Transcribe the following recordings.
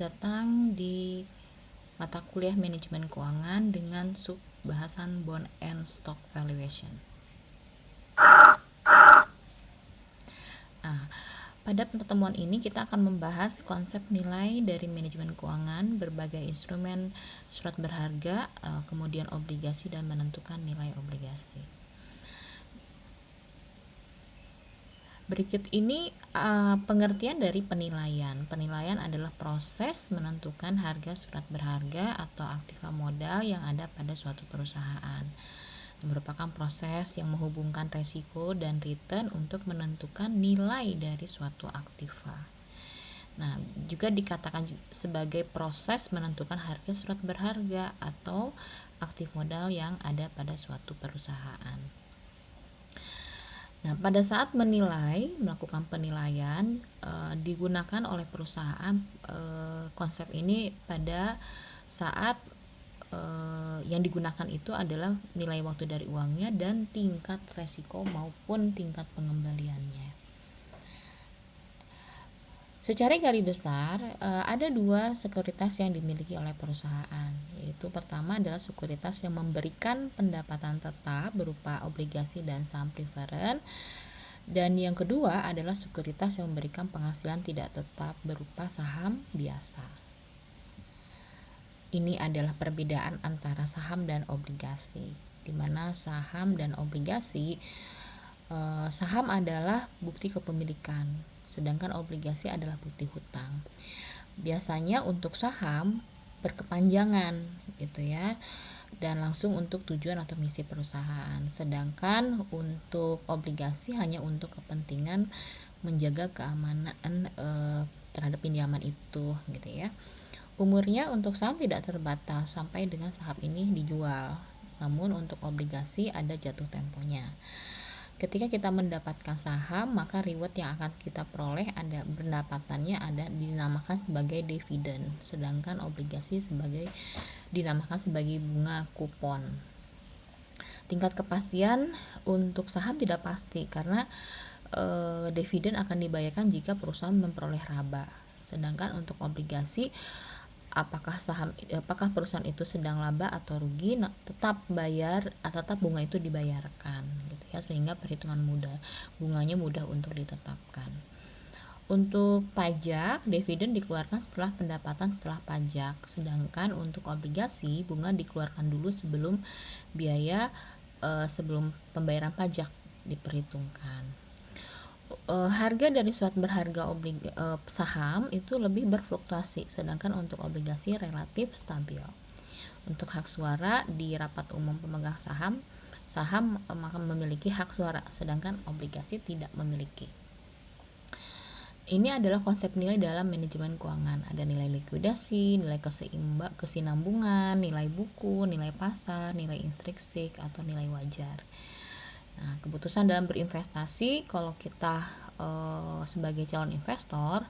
datang di mata kuliah manajemen keuangan dengan sub bahasan bond and stock valuation. Pada pertemuan ini kita akan membahas konsep nilai dari manajemen keuangan, berbagai instrumen surat berharga, kemudian obligasi dan menentukan nilai obligasi. Berikut ini pengertian dari penilaian. Penilaian adalah proses menentukan harga surat berharga atau aktiva modal yang ada pada suatu perusahaan. Merupakan proses yang menghubungkan resiko dan return untuk menentukan nilai dari suatu aktiva. Nah, juga dikatakan sebagai proses menentukan harga surat berharga atau aktif modal yang ada pada suatu perusahaan. Nah, pada saat melakukan penilaian, digunakan oleh perusahaan konsep ini pada saat yang digunakan itu adalah nilai waktu dari uangnya dan tingkat resiko maupun tingkat pengembaliannya. Secara garis besar, ada dua sekuritas yang dimiliki oleh perusahaan, yaitu pertama adalah sekuritas yang memberikan pendapatan tetap berupa obligasi dan saham preferen, dan yang kedua adalah sekuritas yang memberikan penghasilan tidak tetap berupa saham biasa. Ini adalah perbedaan antara saham dan obligasi, di mana saham dan obligasi, saham adalah bukti kepemilikan, sedangkan obligasi adalah bukti hutang. Biasanya untuk saham berkepanjangan gitu ya, dan langsung untuk tujuan atau misi perusahaan, sedangkan untuk obligasi hanya untuk kepentingan menjaga keamanan terhadap pinjaman itu gitu ya. Umurnya untuk saham tidak terbatas sampai dengan saham ini dijual, namun untuk obligasi ada jatuh temponya. Ketika kita mendapatkan saham, maka reward yang akan kita peroleh pendapatannya dinamakan sebagai dividen, sedangkan obligasi dinamakan sebagai bunga kupon. Tingkat kepastian untuk saham tidak pasti karena dividen akan dibayarkan jika perusahaan memperoleh laba, sedangkan untuk obligasi apakah perusahaan itu sedang laba atau rugi, tetap bunga itu dibayarkan gitu ya, sehingga perhitungan bunganya mudah untuk ditetapkan. Untuk pajak, dividen dikeluarkan setelah pendapatan setelah pajak, sedangkan untuk obligasi bunga dikeluarkan dulu sebelum sebelum pembayaran pajak diperhitungkan. Harga dari surat berharga saham itu lebih berfluktuasi, sedangkan untuk obligasi relatif stabil. Untuk hak suara di rapat umum pemegang saham maka memiliki hak suara, sedangkan obligasi tidak memiliki. Ini adalah konsep nilai dalam manajemen keuangan. Ada nilai likuidasi, nilai kesinambungan, nilai buku, nilai pasar, nilai intrinsik atau nilai wajar. Nah, keputusan dalam berinvestasi, kalau kita sebagai calon investor,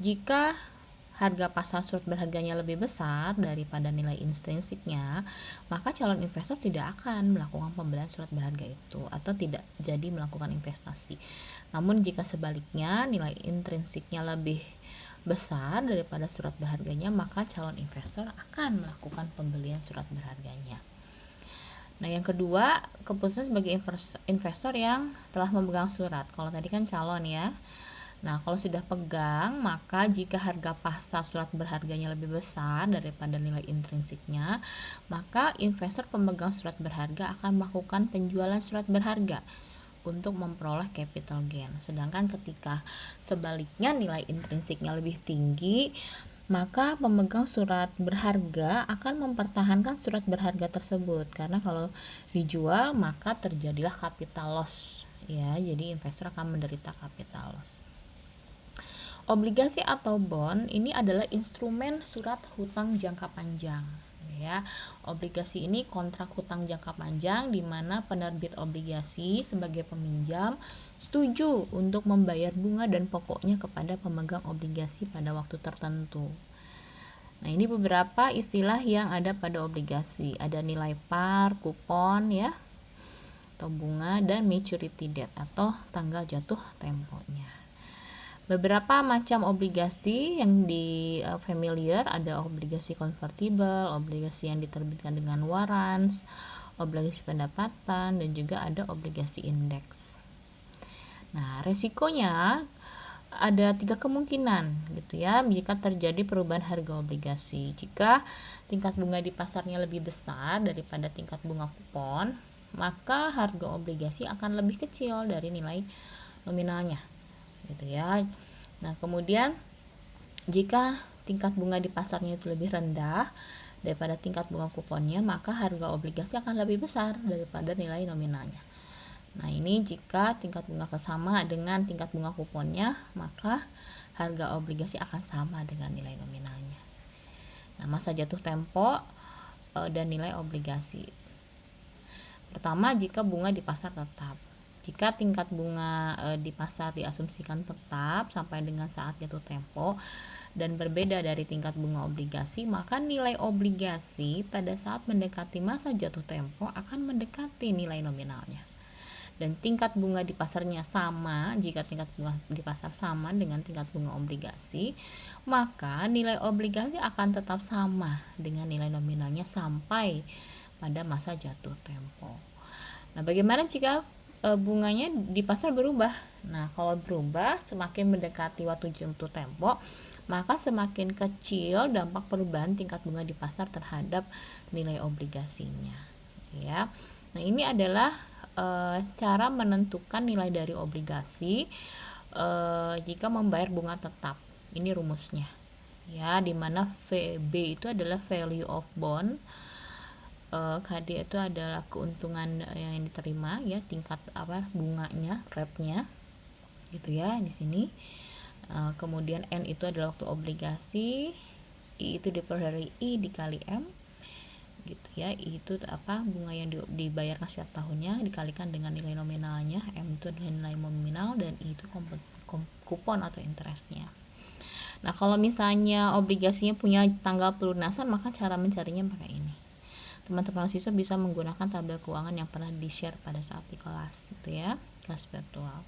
jika harga pasar surat berharganya lebih besar daripada nilai intrinsiknya, maka calon investor tidak akan melakukan pembelian surat berharga itu atau tidak jadi melakukan investasi. Namun jika sebaliknya nilai intrinsiknya lebih besar daripada surat berharganya, maka calon investor akan melakukan pembelian surat berharganya. Nah, yang kedua, keputusan sebagai investor yang telah memegang surat. Kalau tadi kan calon ya. Nah, kalau sudah pegang, maka jika harga pasar surat berharganya lebih besar daripada nilai intrinsiknya, maka investor pemegang surat berharga akan melakukan penjualan surat berharga untuk memperoleh capital gain. Sedangkan ketika sebaliknya nilai intrinsiknya lebih tinggi, maka pemegang surat berharga akan mempertahankan surat berharga tersebut, karena kalau dijual maka terjadilah capital loss ya, jadi investor akan menderita capital loss. Obligasi atau bond ini adalah instrumen surat hutang jangka panjang ya. Obligasi ini kontrak hutang jangka panjang di mana penerbit obligasi sebagai peminjam setuju untuk membayar bunga dan pokoknya kepada pemegang obligasi pada waktu tertentu. Nah, ini beberapa istilah yang ada pada obligasi. Ada nilai par, kupon ya, atau bunga, dan maturity date atau tanggal jatuh temponya. Beberapa macam obligasi yang di familiar ada obligasi konvertibel, obligasi yang diterbitkan dengan warrants, obligasi pendapatan, dan juga ada obligasi indeks. Nah, resikonya ada 3 kemungkinan gitu ya jika terjadi perubahan harga obligasi. Jika tingkat bunga di pasarnya lebih besar daripada tingkat bunga kupon, maka harga obligasi akan lebih kecil dari nilai nominalnya gitu ya. Nah, kemudian jika tingkat bunga di pasarnya itu lebih rendah daripada tingkat bunga kuponnya, maka harga obligasi akan lebih besar daripada nilai nominalnya. Nah, ini jika tingkat bunga sama dengan tingkat bunga kuponnya, maka harga obligasi akan sama dengan nilai nominalnya. Nah, masa jatuh tempo dan nilai obligasi. Pertama, jika bunga di pasar tetap. Jika tingkat bunga di pasar diasumsikan tetap sampai dengan saat jatuh tempo dan berbeda dari tingkat bunga obligasi, maka nilai obligasi pada saat mendekati masa jatuh tempo akan mendekati nilai nominalnya. Dan tingkat bunga di pasarnya sama, jika tingkat bunga di pasar sama dengan tingkat bunga obligasi, maka nilai obligasi akan tetap sama dengan nilai nominalnya sampai pada masa jatuh tempo. Nah, bagaimana jika bunganya di pasar berubah? Nah, kalau berubah semakin mendekati waktu jatuh tempo, maka semakin kecil dampak perubahan tingkat bunga di pasar terhadap nilai obligasinya, ya. Nah, ini adalah cara menentukan nilai dari obligasi jika membayar bunga tetap. Ini rumusnya, ya, dimana VB itu adalah value of bond, KD itu adalah keuntungan yang diterima, ya, tingkat bunganya, rate-nya, gitu ya di sini. Kemudian N itu adalah waktu obligasi, I itu diperoleh I dikali M, gitu ya. Itu bunga yang dibayarkan setiap tahunnya dikalikan dengan nilai nominalnya, M itu adalah nilai nominal, dan I itu kupon atau interestnya. Nah, kalau misalnya obligasinya punya tanggal pelunasan, maka cara mencarinya pakai ini. Teman-teman siswa bisa menggunakan tabel keuangan yang pernah di-share pada saat di kelas, gitu ya, kelas virtual.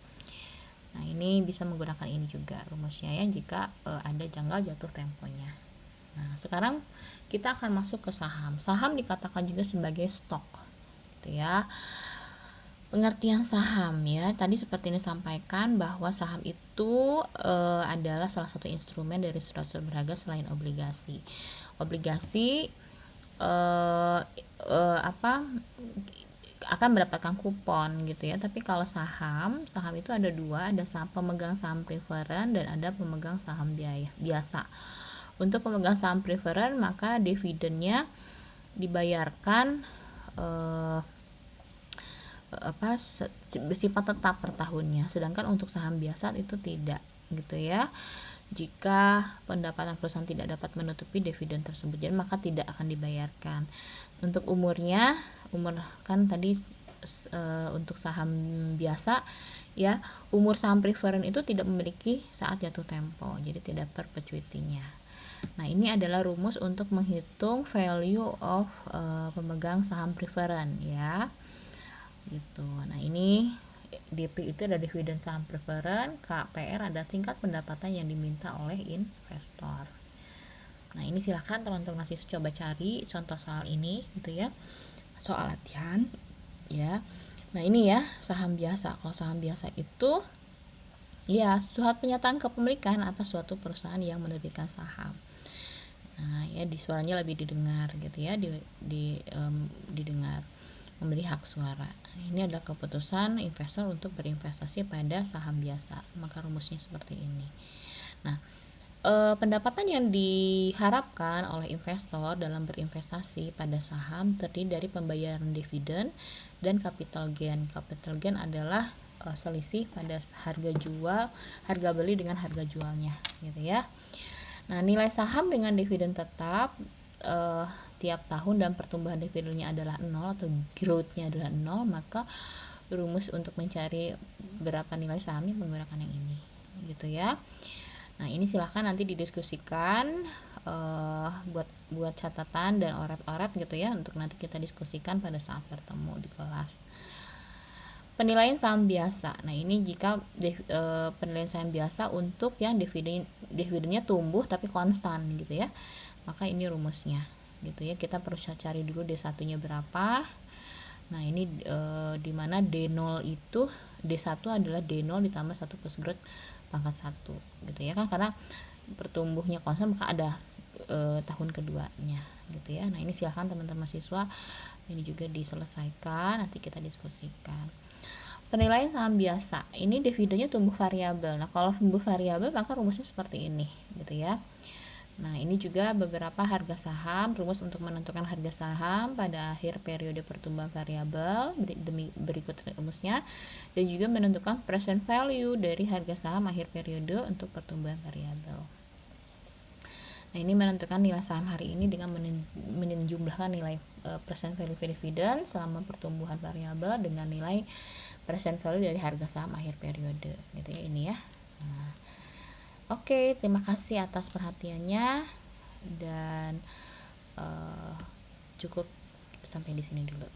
Nah, ini bisa menggunakan ini juga rumusnya, ya, jika ada tanggal jatuh temponya. Nah, sekarang kita akan masuk ke saham. Saham dikatakan juga sebagai stok, gitu ya. Pengertian saham, ya, tadi seperti ini disampaikan bahwa saham itu adalah salah satu instrumen dari surat-surat berharga selain obligasi. Obligasi akan mendapatkan kupon, gitu ya. Tapi kalau saham itu ada dua, ada saham pemegang saham preferen dan ada pemegang saham biasa. Untuk pemegang saham preferen, maka dividennya dibayarkan bersifat tetap per tahunnya, sedangkan untuk saham biasa itu tidak, gitu ya. Jika pendapatan perusahaan tidak dapat menutupi dividen tersebut, jadi maka tidak akan dibayarkan. Untuk umur kan tadi untuk saham biasa, ya, umur saham preferen itu tidak memiliki saat jatuh tempo, jadi tidak perpetuity-nya. Nah, ini adalah rumus untuk menghitung value of pemegang saham preferen, ya, gitu. Nah, ini DP itu ada dividen saham preferen, KPR ada tingkat pendapatan yang diminta oleh investor. Nah, ini silahkan teman-teman masih coba cari contoh soal ini, gitu ya, soal latihan, ya. Nah, ini ya saham biasa. Kalau saham biasa itu, ya, surat pernyataan kepemilikan atas suatu perusahaan yang menerbitkan saham. Nah, ya, di suaranya lebih didengar, gitu ya, didengar, memberi hak suara. Ini adalah keputusan investor untuk berinvestasi pada saham biasa, maka rumusnya seperti ini. Nah, pendapatan yang diharapkan oleh investor dalam berinvestasi pada saham terdiri dari pembayaran dividen dan capital gain. Capital gain adalah selisih pada harga beli dengan harga jualnya, gitu ya. Nah, nilai saham dengan dividen tetap tiap tahun dan pertumbuhan dividennya adalah 0 atau growth-nya adalah 0, maka rumus untuk mencari berapa nilai sahamnya menggunakan yang ini, gitu ya. Nah, ini silahkan nanti didiskusikan buat catatan dan oret-oret, gitu ya, untuk nanti kita diskusikan pada saat bertemu di kelas. Penilaian saham biasa. Nah, ini jika penilaian saham biasa untuk yang dividennya tumbuh tapi konstan gitu ya. Maka ini rumusnya gitu ya. Kita perlu cari dulu D1-nya berapa. Nah, ini dimana D0 itu D1 adalah D0 ditambah 1 plus growth pangkat 1 gitu ya kan, karena pertumbuhnya konstan maka ada tahun keduanya gitu ya. Nah, ini silahkan teman-teman siswa ini juga diselesaikan, nanti kita diskusikan. Penilaian saham biasa, ini dividennya tumbuh variabel. Nah, kalau tumbuh variabel maka rumusnya seperti ini gitu ya. Nah, ini juga beberapa harga saham, rumus untuk menentukan harga saham pada akhir periode pertumbuhan variabel, berikut rumusnya, dan juga menentukan present value dari harga saham akhir periode untuk pertumbuhan variabel. Nah, ini menentukan nilai saham hari ini dengan menjumlahkan nilai present value dividend selama pertumbuhan variabel dengan nilai present value dari harga saham akhir periode gitu ya, ini ya. Nah, oke, terima kasih atas perhatiannya dan cukup sampai di sini dulu.